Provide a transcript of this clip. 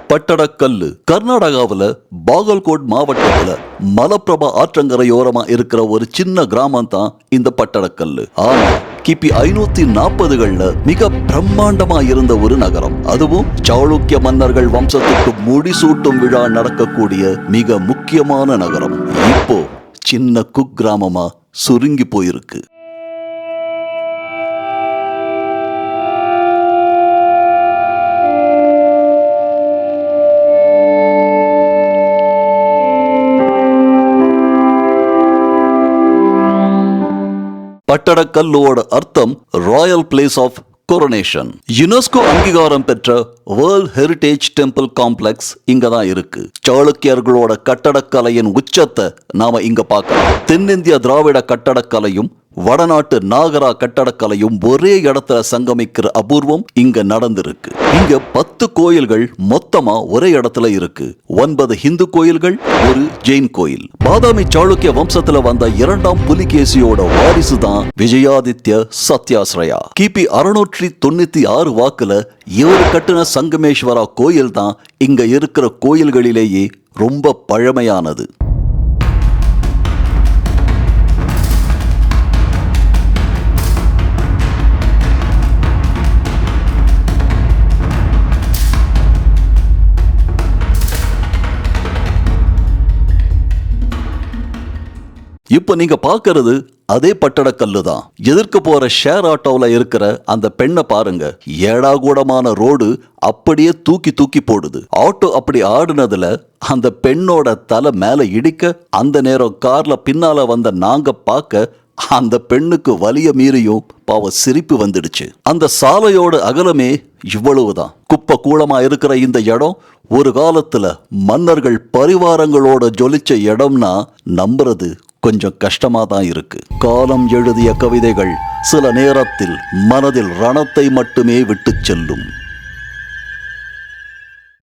பட்டடக்கல்லு கர்நாடகாவில் பாகல்கோட் மாவட்டத்தில் மலப்பிரபா ஆற்றங்கரையோரமா இருக்கிற ஒரு சின்ன கிராமம் தான் இந்த பட்டடக்கல்லு. ஆனா கிபி 540களில் மிக பிரம்மாண்டமா இருந்த ஒரு நகரம். அதுவும் சாளுக்கிய மன்னர்கள் வம்சத்துக்கு முடிசூட்டும் விழா நடக்கக்கூடிய மிக முக்கியமான நகரம். இப்போ சின்ன குக்கிராமமா சுருங்கி போயிருக்கு. பட்டடக்கல்லோட அர்த்தம் royal place of coronation. UNESCO அங்கீகாரம் பெற்ற வேர்ல்ட் ஹெரிடேஜ் டெம்பிள் காம்ப்ளெக்ஸ் இங்க தான் இருக்கு. சாளுக்கியர்களோட கட்டடக்கலையின் உச்சத்தை நாம இங்க பார்க்கலாம். தென்னிந்திய திராவிட கட்டடக்கலையும் வடநாட்டு நாகரா கட்டடக்கலையும் ஒரே இடத்துல சங்கமிக்கிற அபூர்வம் இங்க நடந்திருக்கு. இங்க 10 கோயில்கள் மொத்தமா ஒரே இடத்துல இருக்கு. 9 ஹிந்து கோயில்கள், ஒரு ஜெயின் கோயில். பாதாமி சாளுக்கிய வம்சத்துல வந்த 2ஆம் புலிகேசியோட வாரிசு தான் விஜயாதித்ய சத்யாஸ்ரயா. கிபி 696 வாக்குல இவர் கட்டின சங்கமேஸ்வரா கோயில் தான் இங்க இருக்கிற கோயில்களிலேயே ரொம்ப பழமையானது. இப்ப நீங்க பாக்குறது அதே பட்டடக்கல்லு தான். எதிர்க்க போற ஷேர் ஆட்டோவில் இருக்கிற அந்த பெண்ணை பாருங்க. ஏடாகூடமான ரோடு அப்படியே தூக்கி தூக்கி போடுது. ஆட்டோ அப்படி ஆடுனதுல அந்த பெண்ணோட தலை மேல இடிக்க, அந்த நேரம் கார்ல பின்னால வந்த நாங்க பார்க்க அந்த பெண்ணுக்கு வலிய மீறியும் பாவ சிரிப்பு வந்துடுச்சு. அந்த சாலையோட அகலமே இவ்வளவுதான். குப்பை கூளமா இருக்கிற இந்த இடம் ஒரு காலத்துல மன்னர்கள் பரிவாரங்களோட ஜொலிச்ச இடம்னா நம்புறது கொஞ்சம் கஷ்டமா தான் இருக்கு. காலம் எழுதிய கவிதைகள் சில நேரத்தில் மனதில் ரணத்தை மட்டுமே விட்டு செல்லும்.